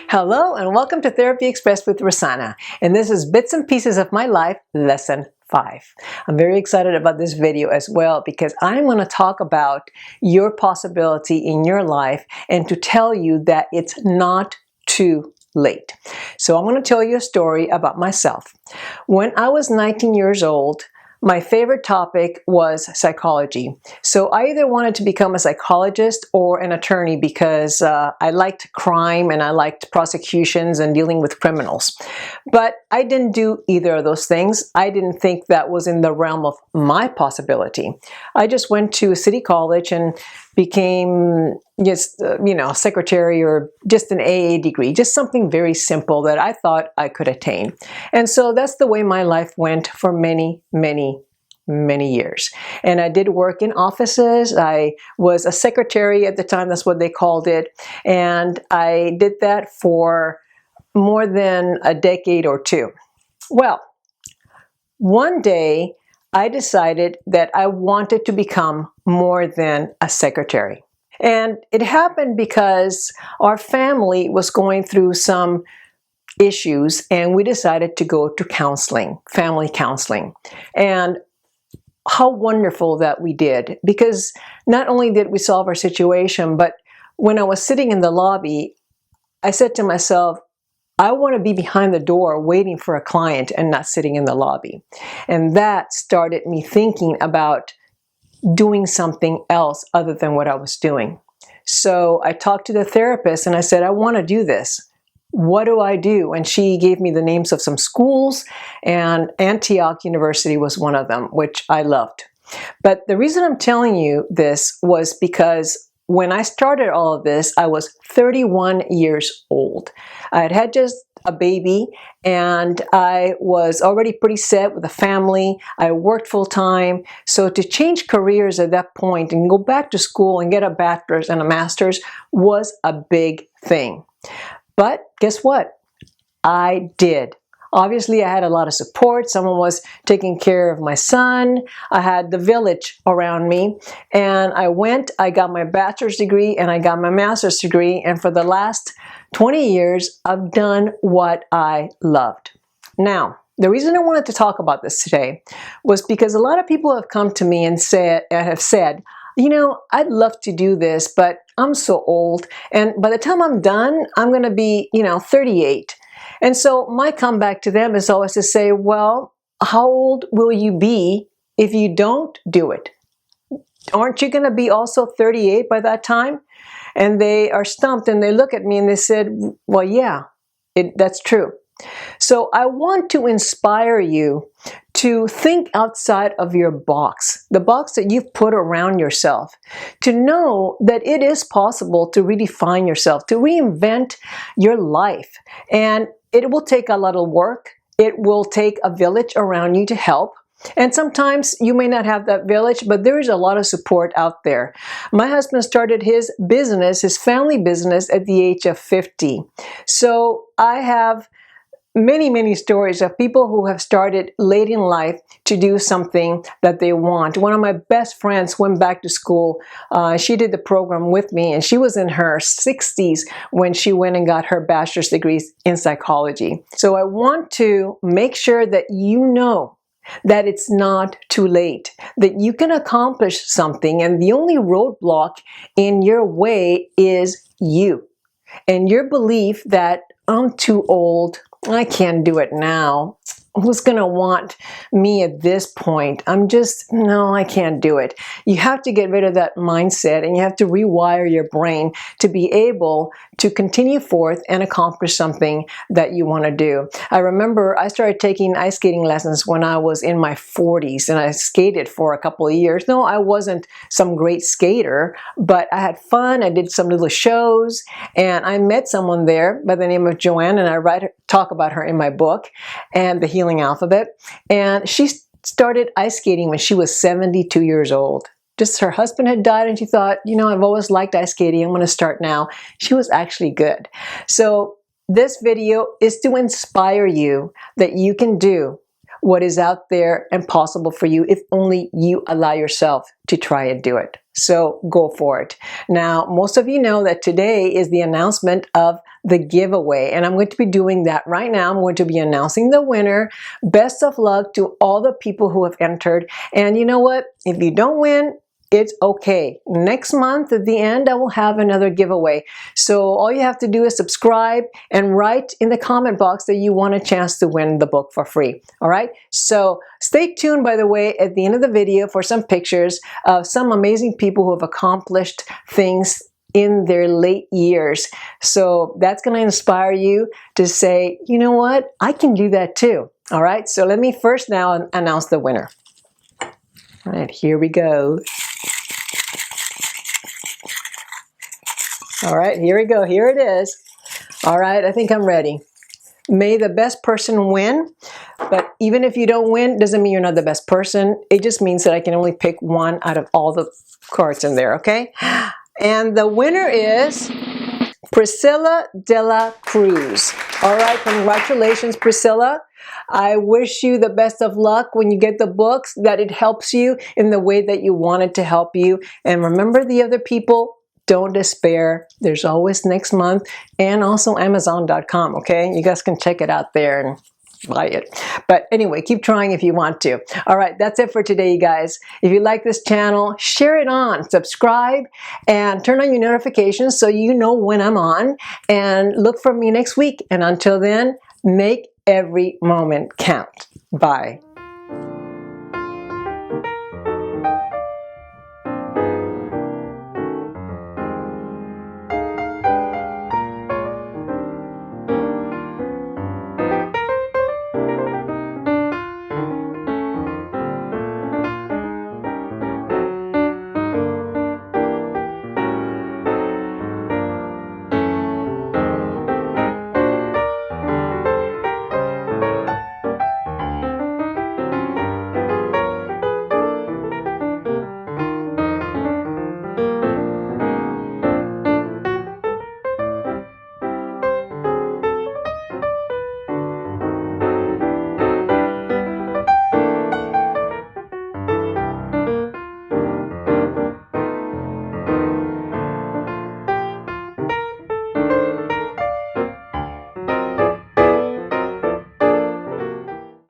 Hello and welcome to Therapy Express with Rosanna, and this is Bits and Pieces of My Life, Lesson 5. I'm very excited about this video as well because I'm going to talk about your possibility in your life and to tell you that it's not too late. So I'm going to tell you a story about myself. When I was 19 years old, my favorite topic was psychology. So I either wanted to become a psychologist or an attorney because I liked crime and I liked prosecutions and dealing with criminals. But I didn't do either of those things. I didn't think that was in the realm of my possibility. I just went to a city college and became just, secretary or just an AA degree, just something very simple that I thought I could attain. And so that's the way my life went for many, many years. And I did work in offices. I was a secretary at the time, that's what they called it. And I did that for more than a decade or two. Well, one day I decided that I wanted to become more than a secretary. And it happened because our family was going through some issues and we decided to go to counseling, family counseling. And how wonderful that we did, because not only did we solve our situation, but when I was sitting in the lobby, I said to myself, I want to be behind the door waiting for a client and not sitting in the lobby. And that started me thinking about doing something else other than what I was doing. So I talked to the therapist and I said, I want to do this. What do I do? And she gave me the names of some schools, and Antioch University was one of them, which I loved. But the reason I'm telling you this was because when I started all of this, I was 31 years old. I had had just a baby and I was already pretty set with a family. I worked full time. So to change careers at that point and go back to school and get a bachelor's and a master's was a big thing. But guess what? I did. Obviously, I had a lot of support. Someone was taking care of my son. I had the village around me. And I got my bachelor's degree and I got my master's degree. And for the last 20 years, I've done what I loved. Now, the reason I wanted to talk about this today was because a lot of people have come to me and have said, I'd love to do this, but I'm so old. And by the time I'm done, I'm going to be, 38. And so my comeback to them is always to say, well, how old will you be if you don't do it? Aren't you going to be also 38 by that time? And they are stumped and they look at me and they said, well, yeah, that's true. So I want to inspire you to think outside of your box, the box that you've put around yourself, to know that it is possible to redefine yourself, to reinvent your life. And it will take a lot of work. It will take a village around you to help. And sometimes you may not have that village, but there is a lot of support out there. My husband started his business, his family business, at the age of 50. So I have many stories of people who have started late in life to do something that they want. One of my best friends went back to school. She did the program with me, and she was in her 60s when she went and got her bachelor's degrees in psychology. So I want to make sure that you know that it's not too late, that you can accomplish something, and the only roadblock in your way is you and your belief that I'm too old, I can't do it now. Who's going to want me at this point? No, I can't do it. You have to get rid of that mindset and you have to rewire your brain to be able to continue forth and accomplish something that you want to do. I remember I started taking ice skating lessons when I was in my 40s and I skated for a couple of years. No, I wasn't some great skater, but I had fun. I did some little shows and I met someone there by the name of Joanne, and I talk about her in my book, and the Healing Alphabet. And she started ice skating when she was 72 years old. Just her husband had died and she thought, I've always liked ice skating. I'm going to start now. She was actually good. So this video is to inspire you that you can do what is out there and possible for you if only you allow yourself to try and do it. So go for it. Now, most of you know that today is the announcement of the giveaway, and I'm going to be doing that right now. I'm going to be announcing the winner. Best of luck to all the people who have entered. And you know what? If you don't win, it's okay. Next month at the end, I will have another giveaway. So all you have to do is subscribe and write in the comment box that you want a chance to win the book for free. All right. So stay tuned, by the way, at the end of the video for some pictures of some amazing people who have accomplished things in their late years. So that's going to inspire you to say, you know what? I can do that too. All right. So let me first now announce the winner. All right, here we go. All right, here we go. Here it is. All right, I think I'm ready. May the best person win, but even if you don't win, doesn't mean you're not the best person. It just means that I can only pick one out of all the cards in there, okay? And the winner is Priscilla de la Cruz. All right, congratulations, Priscilla. I wish you the best of luck when you get the books, that it helps you in the way that you want it to help you. And remember the other people, don't despair. There's always next month, and also Amazon.com, okay? You guys can check it out there and buy it. But anyway, keep trying if you want to. All right, that's it for today, you guys. If you like this channel, share it on, subscribe, and turn on your notifications so you know when I'm on. And look for me next week. And until then, make every moment count. Bye.